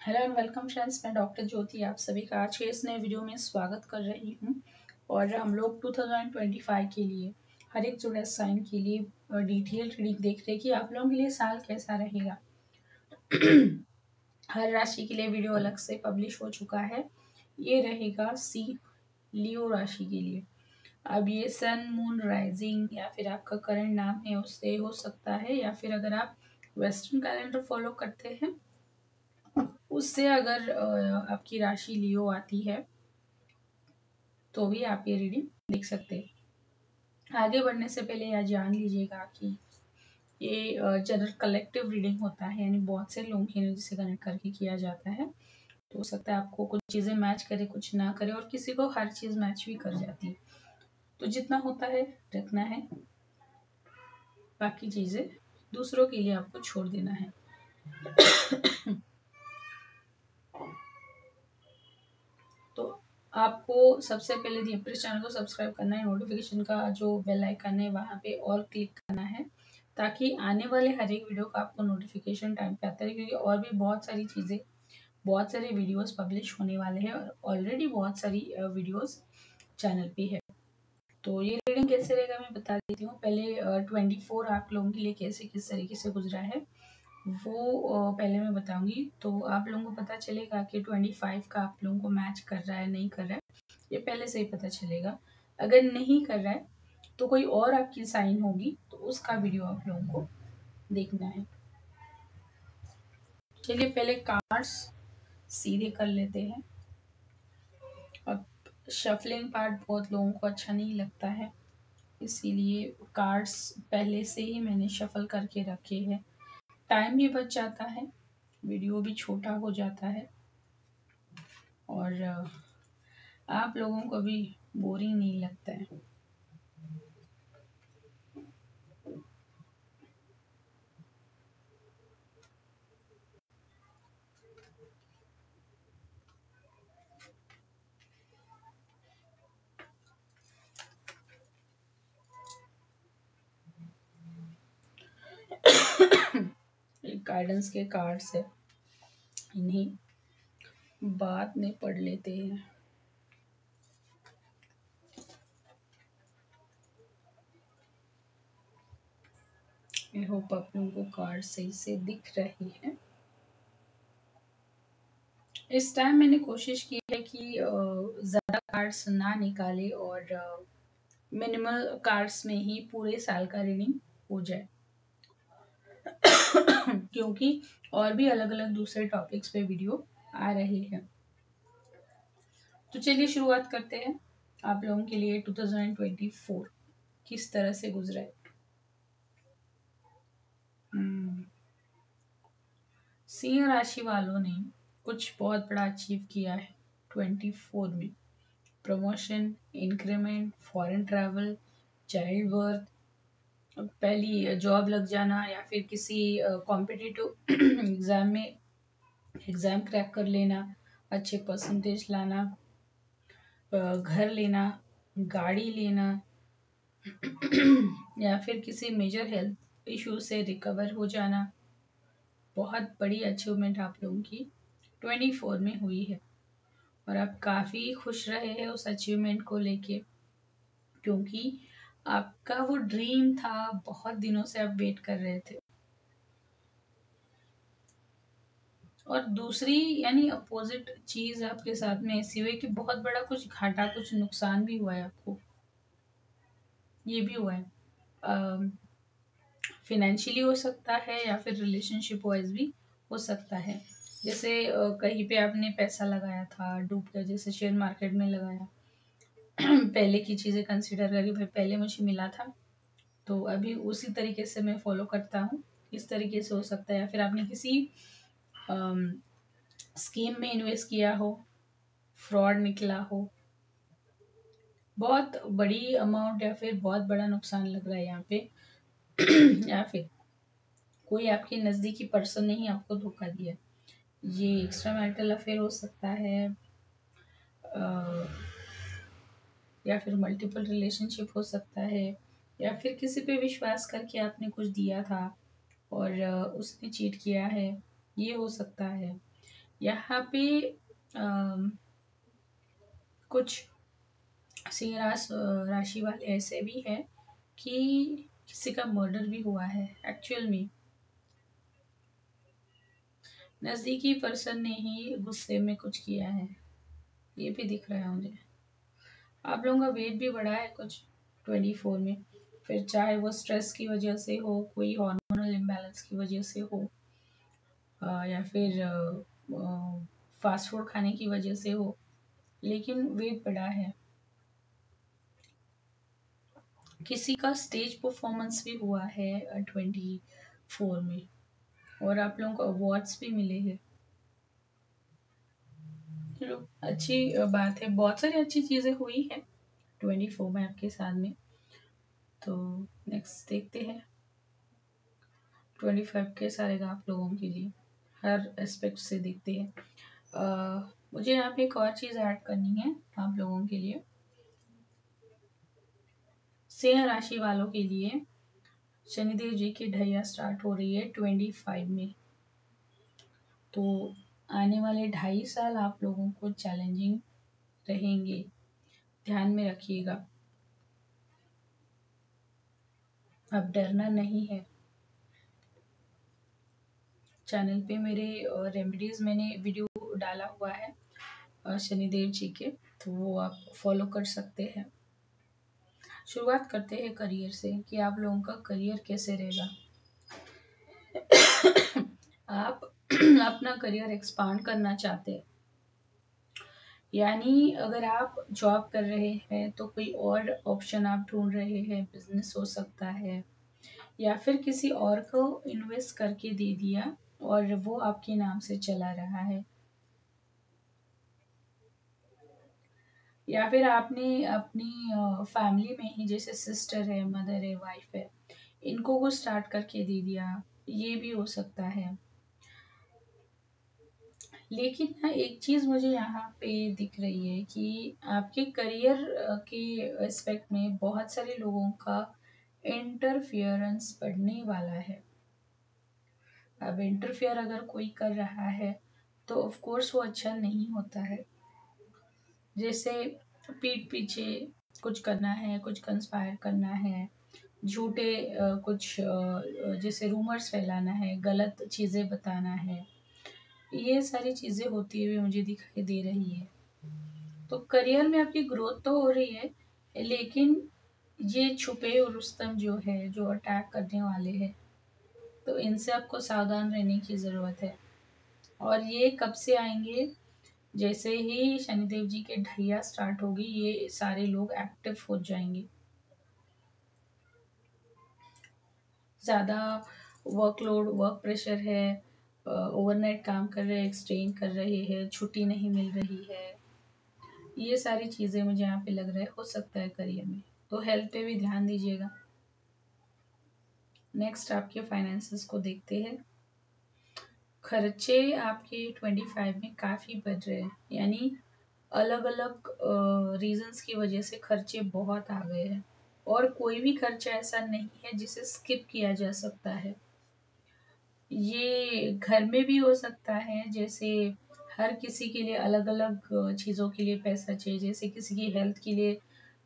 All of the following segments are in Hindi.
हेलो एंड वेलकम फ्रेंड्स, मैं डॉक्टर ज्योति आप सभी का आज के इस नए वीडियो में स्वागत कर रही हूँ। और हम लोग 2025 के लिए हर एक जोड़ा साइन के लिए डिटेल रीडिंग देख रहे हैं कि आप लोगों के लिए साल कैसा रहेगा। हर राशि के लिए वीडियो अलग से पब्लिश हो चुका है। ये रहेगा सी लियो राशि के लिए। अब ये सन, मून, राइजिंग या फिर आपका करंट नाम है उससे हो सकता है, या फिर अगर आप वेस्टर्न कैलेंडर फॉलो करते हैं उससे अगर आपकी राशि लियो आती है तो भी आप ये रीडिंग देख सकते हैं। आगे बढ़ने से पहले यह जान लीजिएगा कि ये जनरल कलेक्टिव रीडिंग होता है, यानी बहुत से लोगों की एनर्जी से कनेक्ट करके किया जाता है। तो हो सकता है आपको कुछ चीज़ें मैच करे, कुछ ना करे, और किसी को हर चीज़ मैच भी कर जाती है। तो जितना होता है रखना है, बाकी चीज़ें दूसरों के लिए आपको छोड़ देना है। तो आपको सबसे पहले अपने चैनल को सब्सक्राइब करना है, नोटिफिकेशन का जो बेल आइकन है वहाँ पे और क्लिक करना है, ताकि आने वाले हर एक वीडियो का आपको नोटिफिकेशन टाइम पे आता है। क्योंकि और भी बहुत सारी चीज़ें, बहुत सारे वीडियोस पब्लिश होने वाले हैं और ऑलरेडी बहुत सारी वीडियोस चैनल पे है। तो ये रीडिंग कैसे रहेगा मैं बता देती हूँ। पहले 24 आप लोगों के लिए कैसे किस तरीके से गुजरा है वो पहले मैं बताऊंगी, तो आप लोगों को पता चलेगा कि 25 का आप लोगों को मैच कर रहा है नहीं कर रहा है, ये पहले से ही पता चलेगा। अगर नहीं कर रहा है तो कोई और आपकी साइन होगी तो उसका वीडियो आप लोगों को देखना है। चलिए पहले कार्ड्स सीधे कर लेते हैं। अब शफलिंग पार्ट बहुत लोगों को अच्छा नहीं लगता है, इसीलिए कार्ड्स पहले से ही मैंने शफल करके रखे हैं। टाइम भी बच जाता है, वीडियो भी छोटा हो जाता है और आप लोगों को भी बोरिंग नहीं लगता है। गाइडेंस के कार्ड्स है, इन्हीं बाद में पढ़ लेते हैं। आई होप आप लोगों को कार्ड सही से दिख रही है। इस टाइम मैंने कोशिश की है कि ज़्यादा कार्ड्स ना निकाले और मिनिमल कार्ड्स में ही पूरे साल का रीडिंग हो जाए। क्योंकि और भी अलग अलग दूसरे टॉपिक्स पे वीडियो आ रहे हैं। तो चलिए शुरुआत करते हैं। आप लोगों के लिए 2024 किस तरह से गुजरा है। सिंह राशि वालों ने कुछ बहुत बड़ा अचीव किया है 24 में। Promotion, increment, foreign travel, child birth, पहली जॉब लग जाना, या फिर किसी कॉम्पिटिटिव एग्जाम में एग्जाम क्रैक कर लेना, अच्छे परसेंटेज लाना, घर लेना, गाड़ी लेना, या फिर किसी मेजर हेल्थ इशू से रिकवर हो जाना। बहुत बड़ी अचीवमेंट आप लोगों की 24 में हुई है और आप काफ़ी खुश रहे हैं उस अचीवमेंट को लेके, क्योंकि आपका वो ड्रीम था, बहुत दिनों से आप वेट कर रहे थे। और दूसरी यानी अपोजिट चीज़ आपके साथ में ऐसी हुई कि बहुत बड़ा कुछ घाटा, कुछ नुकसान भी हुआ है आपको, ये भी हुआ है। फिनेंशियली हो सकता है या फिर रिलेशनशिप वाइज भी हो सकता है। जैसे कहीं पे आपने पैसा लगाया था, डूब गया, जैसे शेयर मार्केट में लगाया। पहले की चीज़ें कंसिडर करी, भाई पहले मुझे मिला था तो अभी उसी तरीके से मैं फॉलो करता हूँ, इस तरीके से हो सकता है। या फिर आपने किसी स्कीम में इन्वेस्ट किया हो, फ्रॉड निकला हो, बहुत बड़ी अमाउंट या फिर बहुत बड़ा नुकसान लग रहा है यहाँ पे। या फिर कोई आपके नज़दीकी पर्सन ने ही आपको धोखा दिया, ये एक्स्ट्रा मैरिटल अफेयर हो सकता है, या फिर मल्टीपल रिलेशनशिप हो सकता है, या फिर किसी पे विश्वास करके आपने कुछ दिया था और उसने चीट किया है, ये हो सकता है। यहाँ पे कुछ सिंह राशि वाले ऐसे भी हैं कि किसी का मर्डर भी हुआ है एक्चुअल में। नज़दीकी पर्सन ने ही गुस्से में कुछ किया है, ये भी दिख रहा है मुझे। आप लोगों का वेट भी बढ़ा है कुछ 24 में, फिर चाहे वो स्ट्रेस की वजह से हो, कोई हार्मोनल इम्बैलेंस की वजह से हो, या फिर फास्ट फूड खाने की वजह से हो, लेकिन वेट बढ़ा है। किसी का स्टेज परफॉर्मेंस भी हुआ है 24 में, और आप लोगों को अवार्ड्स भी मिले हैं। चलो अच्छी बात है, बहुत सारी अच्छी चीज़ें हुई हैं 24 में आपके साथ में। तो नेक्स्ट देखते हैं 25 कैसा रहेगा आप लोगों के लिए, हर एस्पेक्ट से देखते हैं। मुझे यहाँ पे एक और चीज़ ऐड करनी है आप लोगों के लिए। सिंह राशि वालों के लिए शनिदेव जी की ढैया स्टार्ट हो रही है 25 में। तो आने वाले 2.5 साल आप लोगों को चैलेंजिंग रहेंगे, ध्यान में रखिएगा। अब डरना नहीं है। चैनल पे मेरे रेमेडीज मैंने वीडियो डाला हुआ है शनिदेव जी के, तो वो आप फॉलो कर सकते हैं। शुरुआत करते हैं करियर से कि आप लोगों का करियर कैसे रहेगा। आप अपना करियर एक्सपांड करना चाहते हैं, यानी अगर आप जॉब कर रहे हैं तो कोई और ऑप्शन आप ढूंढ रहे हैं, बिजनेस हो सकता है, या फिर किसी और को इन्वेस्ट करके दे दिया और वो आपके नाम से चला रहा है, या फिर आपने अपनी फैमिली में ही, जैसे सिस्टर है, मदर है, वाइफ है, इनको कुछ स्टार्ट करके दे दिया, ये भी हो सकता है। लेकिन ना एक चीज़ मुझे यहाँ पे दिख रही है कि आपके करियर के एस्पेक्ट में बहुत सारे लोगों का इंटरफियरेंस बढ़ने वाला है। अब इंटरफेयर अगर कोई कर रहा है तो ऑफ कोर्स वो अच्छा नहीं होता है। जैसे पीठ पीछे कुछ करना है, कुछ कंस्पायर करना है, झूठे कुछ जैसे रूमर्स फैलाना है, गलत चीज़ें बताना है, ये सारी चीज़ें होती हुई मुझे दिखाई दे रही है। तो करियर में आपकी ग्रोथ तो हो रही है, लेकिन ये छुपे रुस्तम जो है, जो अटैक करने वाले हैं, तो इनसे आपको सावधान रहने की ज़रूरत है। और ये कब से आएंगे, जैसे ही शनिदेव जी के ढैया स्टार्ट होगी, ये सारे लोग एक्टिव हो जाएंगे। ज़्यादा वर्कलोड, वर्क प्रेशर है, ओवरनाइट काम कर रहे हैं, एक्सटेंड कर रहे हैं, छुट्टी नहीं मिल रही है, ये सारी चीज़ें मुझे यहाँ पे लग रहा है हो सकता है करियर में। तो हेल्थ पे भी ध्यान दीजिएगा। नेक्स्ट आपके फाइनेंसेस को देखते हैं। खर्चे आपके 25 में काफ़ी बढ़ रहे हैं, यानी अलग अलग रीजंस की वजह से खर्चे बहुत आ गए हैं, और कोई भी खर्चा ऐसा नहीं है जिसे स्किप किया जा सकता है। ये घर में भी हो सकता है, जैसे हर किसी के लिए अलग अलग चीज़ों के लिए पैसा चाहिए, जैसे किसी की हेल्थ के लिए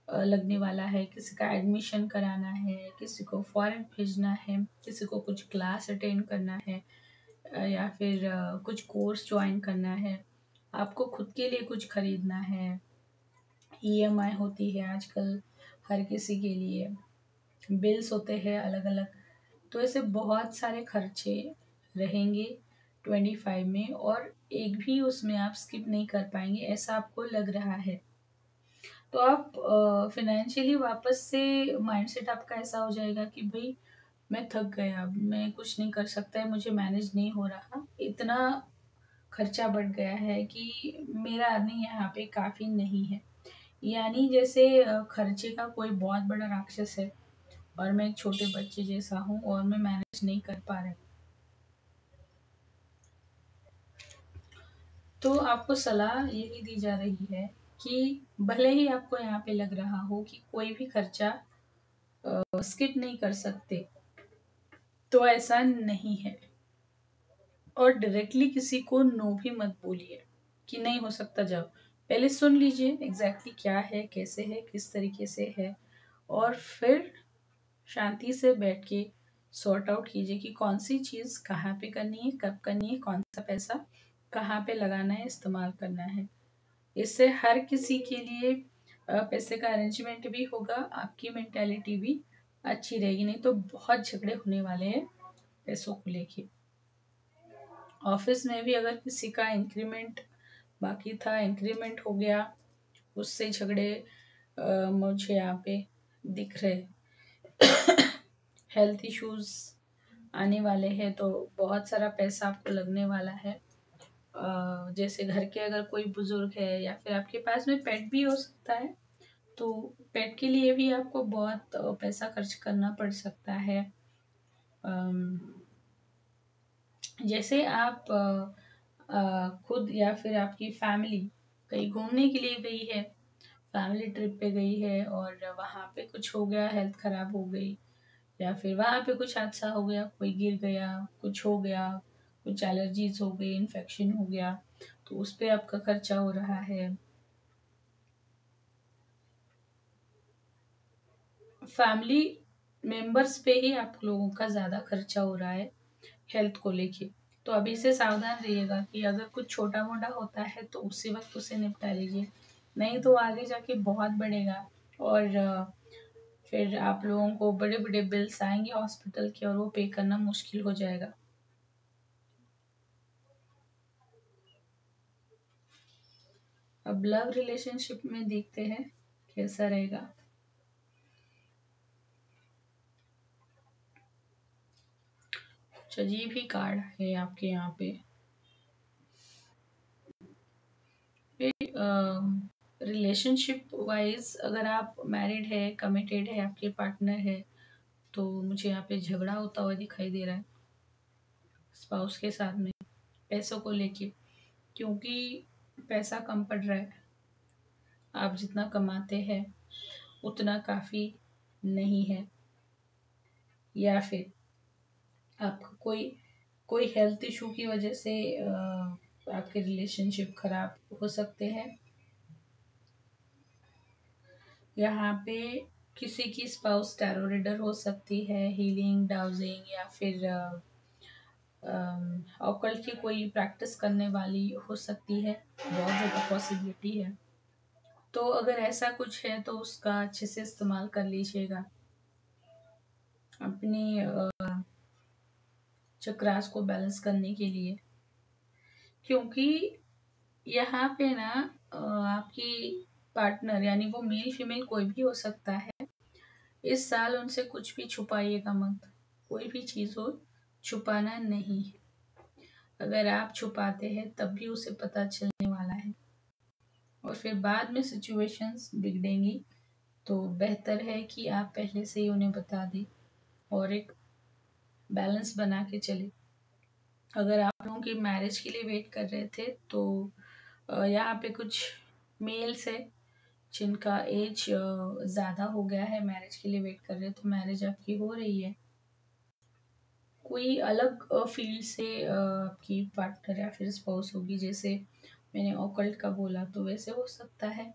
लगने वाला है, किसी का एडमिशन कराना है, किसी को फॉरेन भेजना है, किसी को कुछ क्लास अटेंड करना है, या फिर कुछ कोर्स ज्वाइन करना है, आपको खुद के लिए कुछ खरीदना है, ईएमआई होती है आजकल हर किसी के लिए, बिल्स होते हैं अलग अलग। तो ऐसे बहुत सारे खर्चे रहेंगे 25 में, और एक भी उसमें आप स्किप नहीं कर पाएंगे ऐसा आपको लग रहा है। तो आप फिनेंशियली वापस से माइंडसेट आपका ऐसा हो जाएगा कि भाई मैं थक गया, अब मैं कुछ नहीं कर सकता है, मुझे मैनेज नहीं हो रहा, इतना खर्चा बढ़ गया है कि मेरा अर्निंग यहाँ पे काफ़ी नहीं है। यानी जैसे खर्चे का कोई बहुत बड़ा राक्षस है और मैं एक छोटे बच्चे जैसा हूँ और मैं मैनेज नहीं कर पा रही। तो आपको सलाह यही दी जा रही है कि भले ही आपको यहाँ पे लग रहा हो कि कोई भी खर्चा स्किप नहीं कर सकते, तो ऐसा नहीं है। और डायरेक्टली किसी को नो भी मत बोलिए कि नहीं हो सकता जाओ। पहले सुन लीजिए एग्जैक्टली क्या है, कैसे है, किस तरीके से है, और फिर शांति से बैठ के सॉर्ट आउट कीजिए कि कौन सी चीज़ कहाँ पे करनी है, कब करनी है, कौन सा पैसा कहाँ पे लगाना है, इस्तेमाल करना है। इससे हर किसी के लिए पैसे का अरेंजमेंट भी होगा, आपकी मेंटेलिटी भी अच्छी रहेगी। नहीं तो बहुत झगड़े होने वाले हैं पैसों को लेके। ऑफिस में भी अगर किसी का इंक्रीमेंट बाकी था, इंक्रीमेंट हो गया, उससे झगड़े मुझे यहाँ पे दिख रहे। हेल्थ इश्यूज आने वाले हैं तो बहुत सारा पैसा आपको लगने वाला है। जैसे घर के अगर कोई बुजुर्ग है या फिर आपके पास में पेट भी हो सकता है, तो पेट के लिए भी आपको बहुत पैसा खर्च करना पड़ सकता है। जैसे आप खुद या फिर आपकी फैमिली कहीं घूमने के लिए गई है, फैमिली ट्रिप पे गई है और वहाँ पे कुछ हो गया, हेल्थ खराब हो गई, या फिर वहाँ पे कुछ हादसा हो गया, कोई गिर गया, कुछ हो गया, कुछ एलर्जीज हो गई, इन्फेक्शन हो गया, तो उस पे आपका खर्चा हो रहा है। फैमिली मेंबर्स पे ही आप लोगों का ज़्यादा खर्चा हो रहा है हेल्थ को लेके। तो अभी से सावधान रहिएगा कि अगर कुछ छोटा मोटा होता है तो उसी वक्त उसे निपटा लीजिए, नहीं तो आगे जाके बहुत बढ़ेगा और फिर आप लोगों को बड़े बड़े बिल्स आएंगे हॉस्पिटल के और वो पे करना मुश्किल हो जाएगा। अब लव रिलेशनशिप में देखते हैं कैसा रहेगा। अजीब ही कार्ड है आपके यहाँ पे। रिलेशनशिप वाइज अगर आप मैरिड है, कमिटेड है, आपके पार्टनर है, तो मुझे यहाँ पे झगड़ा होता हुआ दिखाई दे रहा है स्पाउस के साथ में पैसों को लेके, क्योंकि पैसा कम पड़ रहा है। आप जितना कमाते हैं उतना काफ़ी नहीं है, या फिर आपका कोई कोई हेल्थ इशू की वजह से आपके रिलेशनशिप खराब हो सकते हैं। यहाँ पे किसी की स्पाउस टैरो रीडर हो सकती है, हीलिंग, डाउजिंग, या फिर ऑकल्ट की कोई प्रैक्टिस करने वाली हो सकती है। बहुत ज़्यादा पॉसिबिलिटी है। तो अगर ऐसा कुछ है तो उसका अच्छे से इस्तेमाल कर लीजिएगा अपनी चक्रास को बैलेंस करने के लिए, क्योंकि यहाँ पे ना आपकी पार्टनर यानी वो मेल फीमेल कोई भी हो सकता है, इस साल उनसे कुछ भी छुपाइएगा मत। कोई भी चीज़ हो छुपाना नहीं है। अगर आप छुपाते हैं तब भी उसे पता चलने वाला है और फिर बाद में सिचुएशंस बिगड़ेंगी। तो बेहतर है कि आप पहले से ही उन्हें बता दें और एक बैलेंस बना के चले। अगर आप लोगों की मैरिज के लिए वेट कर रहे थे तो यहाँ पे कुछ मेल्स है जिनका एज ज़्यादा हो गया है, मैरिज के लिए वेट कर रहे हैं, तो मैरिज आपकी हो रही है। कोई अलग फील्ड से आपकी पार्टनर या फिर स्पाउस होगी, जैसे मैंने ऑकल्ट का बोला तो वैसे हो सकता है।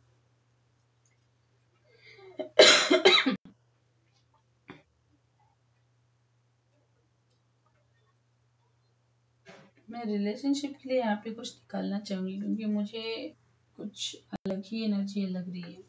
मैं रिलेशनशिप के लिए यहाँ पे कुछ निकालना चाहूँगी क्योंकि मुझे कुछ अलग ही एनर्जी लग रही है।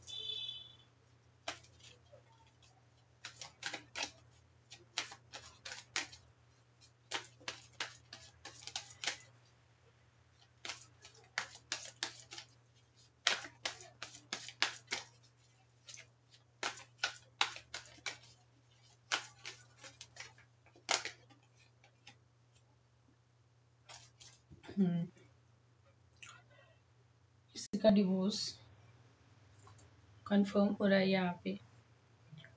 किसी का डिवोर्स कंफर्म हो रहा है, यहाँ पे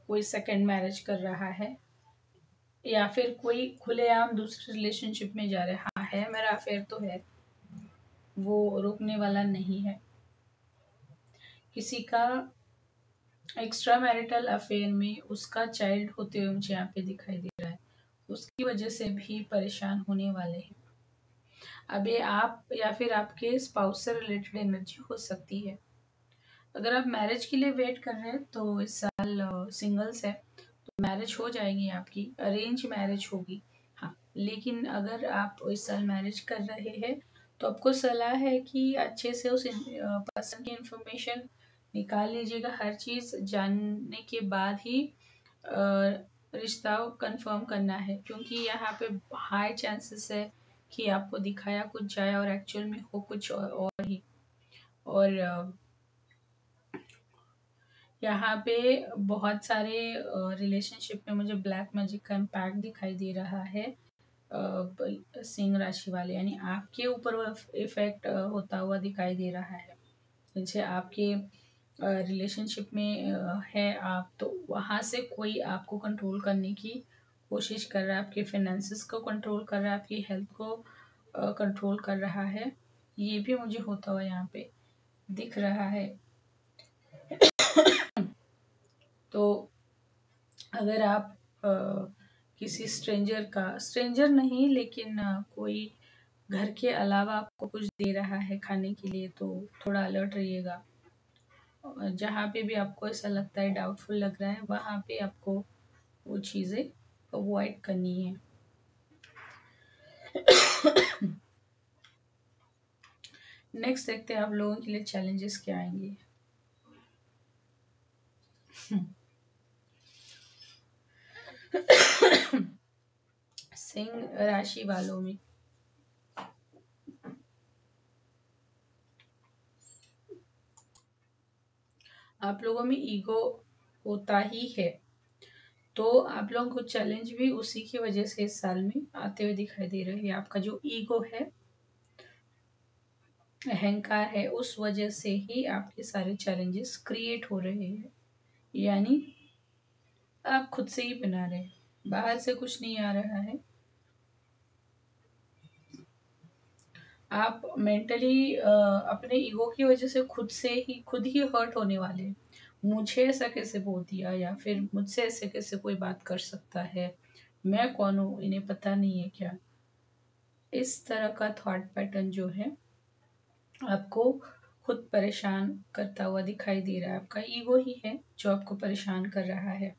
कोई सेकंड मैरिज कर रहा है, या फिर कोई खुलेआम दूसरे रिलेशनशिप में जा रहा है। हाँ है, मेरा अफेयर तो है, वो रोकने वाला नहीं है। किसी का एक्स्ट्रा मैरिटल अफेयर में उसका चाइल्ड होते हुए मुझे यहाँ पे दिखाई दे रहा है, उसकी वजह से भी परेशान होने वाले हैं। अब ये आप या फिर आपके स्पाउस से रिलेटेड एनर्जी हो सकती है। अगर आप मैरिज के लिए वेट कर रहे हैं तो इस साल सिंगल्स है तो मैरिज हो जाएगी आपकी, अरेंज मैरिज होगी। हाँ, लेकिन अगर आप इस साल मैरिज कर रहे हैं तो आपको सलाह है कि अच्छे से उस पर्सन की इंफॉर्मेशन निकाल लीजिएगा। हर चीज़ जानने के बाद ही रिश्ता कंफर्म करना है, क्योंकि यहाँ पे हाई चांसेस है कि आपको दिखाया कुछ जाए और एक्चुअल में हो कुछ और ही। और यहाँ पे बहुत सारे रिलेशनशिप में मुझे ब्लैक मैजिक का इम्पैक्ट दिखाई दे रहा है। सिंह राशि वाले, यानी आपके ऊपर वो इफेक्ट होता हुआ दिखाई दे रहा है। जैसे आपके रिलेशनशिप में है आप, तो वहाँ से कोई आपको कंट्रोल करने की कोशिश कर रहा है, आपके फाइनेंसेस को कंट्रोल कर रहा है, आपकी हेल्थ को कंट्रोल कर रहा है। ये भी मुझे होता हुआ यहाँ पे दिख रहा है। तो अगर आप किसी स्ट्रेंजर नहीं, लेकिन कोई घर के अलावा आपको कुछ दे रहा है खाने के लिए, तो थोड़ा अलर्ट रहिएगा। जहाँ पे भी आपको ऐसा लगता है, डाउटफुल लग रहा है, वहाँ पे आपको वो चीज़ें अवॉइड करनी है। नेक्स्ट देखते हैं आप लोगों के लिए चैलेंजेस क्या आएंगे। सिंह राशि वालों में आप लोगों में ईगो होता ही है, तो आप लोगों को चैलेंज भी उसी की वजह से इस साल में आते हुए दिखाई दे रहे हैं। आपका जो ईगो है, अहंकार है, उस वजह से ही आपके सारे चैलेंजेस क्रिएट हो रहे हैं। यानी आप खुद से ही बना रहे हैं, बाहर से कुछ नहीं आ रहा है। आप मेंटली अपने ईगो की वजह से खुद ही हर्ट होने वाले हैं। मुझे ऐसा कैसे बोल दिया, या फिर मुझसे ऐसे कैसे कोई बात कर सकता है, मैं कौन हूँ, इन्हें पता नहीं है क्या। इस तरह का थॉट पैटर्न जो है आपको खुद परेशान करता हुआ दिखाई दे रहा है। आपका ईगो ही है जो आपको परेशान कर रहा है।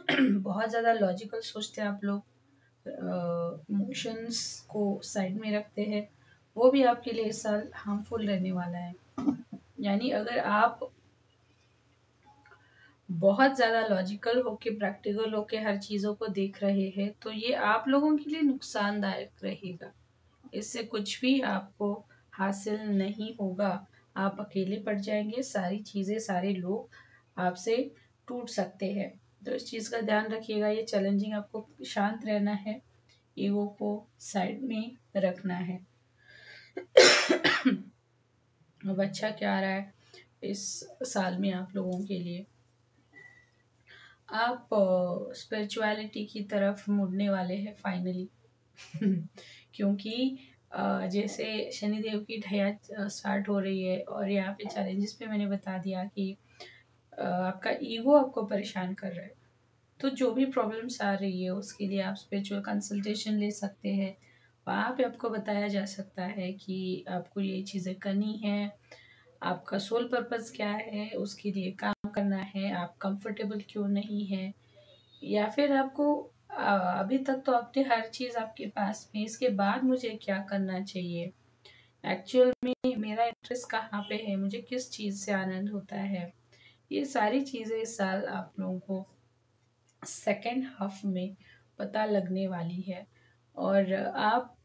बहुत ज़्यादा लॉजिकल सोचते हैं आप लोग, इमोशंस को साइड में रखते हैं। वो भी आपके लिए इस साल हार्मफुल रहने वाला है। यानी अगर आप बहुत ज़्यादा लॉजिकल होके, प्रैक्टिकल होके हर चीज़ों को देख रहे हैं, तो ये आप लोगों के लिए नुकसानदायक रहेगा। इससे कुछ भी आपको हासिल नहीं होगा। आप अकेले पड़ जाएंगे, सारी चीज़ें, सारे लोग आपसे टूट सकते हैं। तो इस चीज़ का ध्यान रखिएगा। ये चैलेंजिंग, आपको शांत रहना है, ईगो को साइड में रखना है। अब अच्छा क्या आ रहा है इस साल में आप लोगों के लिए? आप स्पिरिचुअलिटी की तरफ मुड़ने वाले हैं फाइनली। क्योंकि जैसे शनिदेव की ढैया स्टार्ट हो रही है, और यहाँ पे चैलेंजेस पे मैंने बता दिया कि आपका ईगो आपको परेशान कर रहा है। तो जो भी प्रॉब्लम्स आ रही है उसके लिए आप स्पिरिचुअल कंसल्टेशन ले सकते हैं। वहाँ पे आपको बताया जा सकता है कि आपको ये चीज़ें करनी है, आपका सोल पर्पस क्या है, उसके लिए काम करना है, आप कंफर्टेबल क्यों नहीं है, या फिर आपको अभी तक तो आपने हर चीज़ आपके पास में, इसके बाद मुझे क्या करना चाहिए, एक्चुअल में मेरा इंटरेस्ट कहाँ पे है, मुझे किस चीज़ से आनंद होता है। ये सारी चीज़ें इस साल आप लोगों को सेकेंड हाफ में पता लगने वाली है। और आप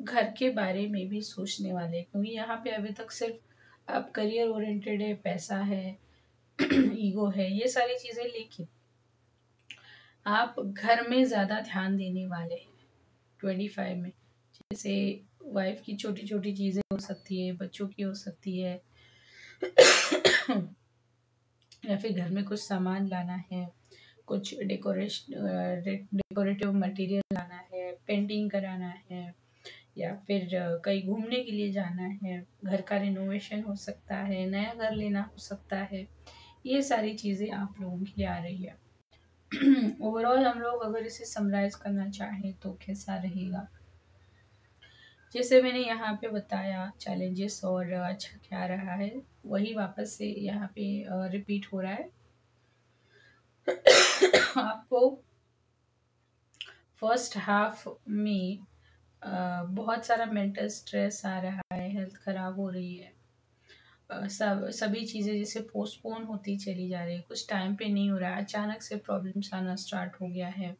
घर के बारे में भी सोचने वाले हैं, क्योंकि यहाँ पे अभी तक सिर्फ आप करियर ओरिएंटेड है, पैसा है, ईगो है, ये सारी चीज़ें, लेकिन आप घर में ज़्यादा ध्यान देने वाले हैं 25 में। जैसे वाइफ की छोटी छोटी चीज़ें हो सकती है, बच्चों की हो सकती है, या फिर घर में कुछ सामान लाना है, कुछ डेकोरेटिव मटेरियल लाना है, पेंटिंग कराना है, या फिर कहीं घूमने के लिए जाना है, घर का रिनोवेशन हो सकता है, नया घर लेना हो सकता है। ये सारी चीज़ें आप लोगों के लिए आ रही है। ओवरऑल हम लोग अगर इसे समराइज करना चाहें तो कैसा रहेगा, जैसे मैंने यहाँ पे बताया चैलेंजेस और अच्छा क्या रहा है, वही वापस से यहाँ पे रिपीट हो रहा है। आपको फर्स्ट हाफ में बहुत सारा मेंटल स्ट्रेस आ रहा है, हेल्थ खराब हो रही है, सभी चीज़ें जैसे पोस्टपोन होती चली जा रही है, कुछ टाइम पे नहीं हो रहा है, अचानक से प्रॉब्लम्स आना स्टार्ट हो गया है।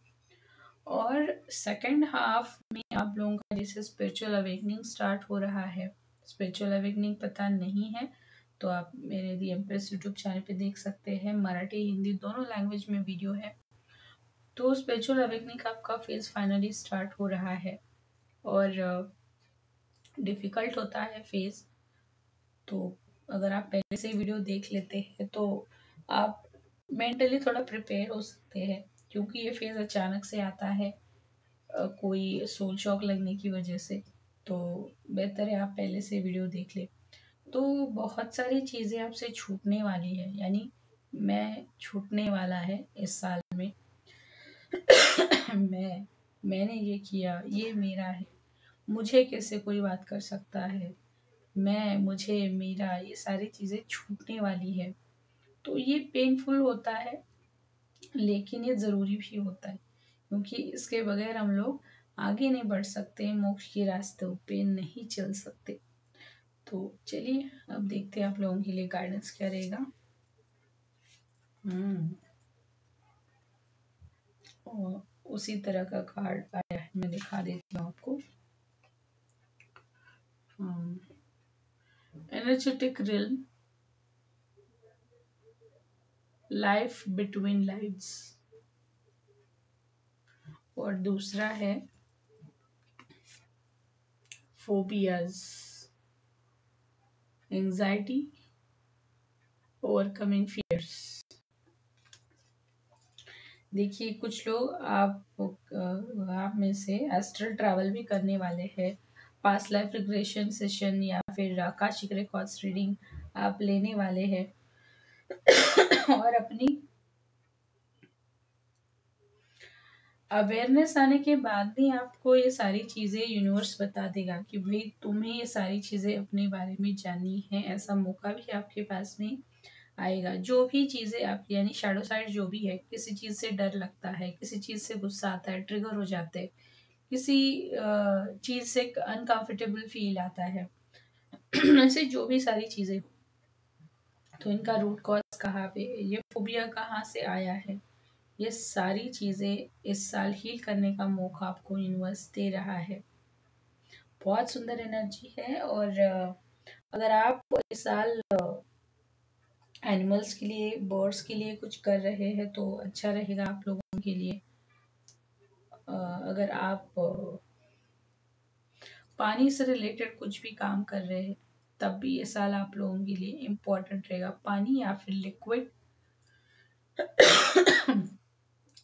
और सेकंड हाफ में आप लोगों का जैसे स्पिरिचुअल अवेकनिंग स्टार्ट हो रहा है। स्पिरिचुअल अवेकनिंग पता नहीं है तो आप मेरे दी एम्प्रेस यूट्यूब चैनल पे देख सकते हैं, मराठी हिंदी दोनों लैंग्वेज में वीडियो है। तो स्पिरिचुअल अवेकनिंग आपका फेज फाइनली स्टार्ट हो रहा है और डिफ़िकल्ट होता है फेज। तो अगर आप पहले से वीडियो देख लेते हैं तो आप मेंटली थोड़ा प्रिपेयर हो सकते हैं, क्योंकि ये फेज अचानक से आता है कोई सोल शॉक लगने की वजह से। तो बेहतर है आप पहले से वीडियो देख ले। तो बहुत सारी चीज़ें आपसे छूटने वाली है, यानी मैं छूटने वाला है इस साल में। मैंने ये किया, ये मेरा है, मुझे कैसे कोई बात कर सकता है, मुझे मेरा, ये सारी चीज़ें छूटने वाली है। तो ये पेनफुल होता है लेकिन ये ज़रूरी भी होता है, क्योंकि इसके बगैर हम लोग आगे नहीं बढ़ सकते, मोक्ष के रास्ते पे नहीं चल सकते। तो चलिए अब देखते हैं आप लोगों के लिए गाइडेंस क्या रहेगा। और उसी तरह का कार्ड आया है, मैं दिखा देती हूँ आपको। Energetic realm, life between lives, और दूसरा है फोबियाज, एंजाइटी, ओवरकमिंग फियर्स। देखिए कुछ लोग आप में से एस्ट्रल ट्रैवल भी करने वाले हैं, पास्ट लाइफ रिग्रेशन सेशन या फिर आकाशिक रिकॉर्ड्स रीडिंग आप लेने वाले हैं। और अपनी अवेयरनेस आने के बाद भी आपको ये सारी चीज़ें यूनिवर्स बता देगा कि भाई तुम्हें ये सारी चीज़ें अपने बारे में जाननी है, ऐसा मौका भी आपके पास में आएगा। जो भी चीज़ें आप, यानी शैडो साइड जो भी है, किसी चीज़ से डर लगता है, किसी चीज़ से गुस्सा आता है, ट्रिगर हो जाते हैं, किसी चीज़ से अनकंफर्टेबल फील आता है, ऐसे जो भी सारी चीज़ें, तो इनका रूट कॉज कहाँ पे है, ये फोबिया कहाँ से आया है, ये सारी चीज़ें इस साल हील करने का मौका आपको यूनिवर्स दे रहा है। बहुत सुंदर एनर्जी है। और अगर आप इस साल एनिमल्स के लिए, बर्ड्स के लिए कुछ कर रहे हैं तो अच्छा रहेगा आप लोगों के लिए। अगर आप पानी से रिलेटेड कुछ भी काम कर रहे हैं तब भी ये साल आप लोगों के लिए इम्पोर्टेंट रहेगा, पानी या फिर लिक्विड।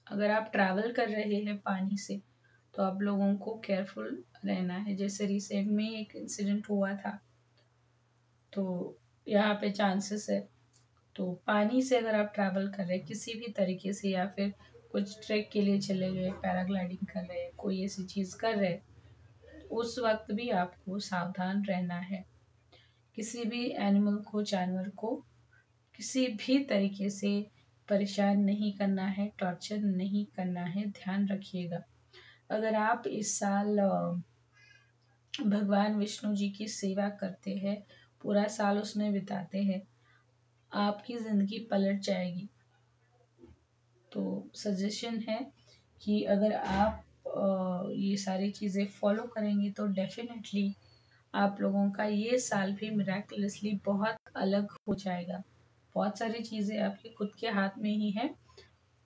अगर आप ट्रैवल कर रहे हैं पानी से तो आप लोगों को केयरफुल रहना है। जैसे रिसेंट में एक इंसिडेंट हुआ था, तो यहाँ पे चांसेस है। तो पानी से अगर आप ट्रैवल कर रहे हैं किसी भी तरीके से, या फिर कुछ ट्रैक के लिए चले गए, पैराग्लाइडिंग कर रहे हैं, कोई ऐसी चीज़ कर रहे हैं, उस वक्त भी आपको सावधान रहना है। किसी भी एनिमल को, जानवर को किसी भी तरीके से परेशान नहीं करना है, टॉर्चर नहीं करना है, ध्यान रखिएगा। अगर आप इस साल भगवान विष्णु जी की सेवा करते हैं, पूरा साल उसमें बिताते हैं, आपकी ज़िंदगी पलट जाएगी। तो सजेशन है कि अगर आप ये सारी चीज़ें फॉलो करेंगे तो डेफिनेटली आप लोगों का ये साल भी मिराकुलसली बहुत अलग हो जाएगा। बहुत सारी चीज़ें आपके खुद के हाथ में ही है।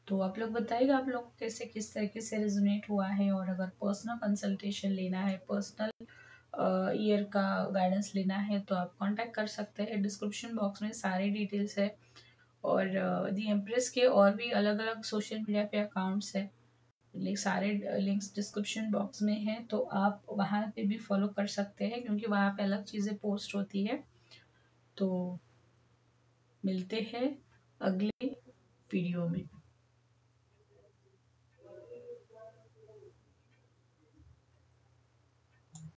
तो आप लोग बताइएगा आप लोग को कैसे, किस तरीके से रिजोनेट हुआ है। और अगर पर्सनल कंसल्टेशन लेना है, पर्सनल ईयर का गाइडेंस लेना है तो आप कांटेक्ट कर सकते हैं। डिस्क्रिप्शन बॉक्स में सारी डिटेल्स है। और दी एम्प्रेस के और भी अलग अलग सोशल मीडिया पे अकाउंट्स है, सारे लिंक्स डिस्क्रिप्शन बॉक्स में है, तो आप वहाँ पे भी फॉलो कर सकते हैं, क्योंकि वहाँ पे अलग चीज़ें पोस्ट होती है। तो मिलते हैं अगले वीडियो में।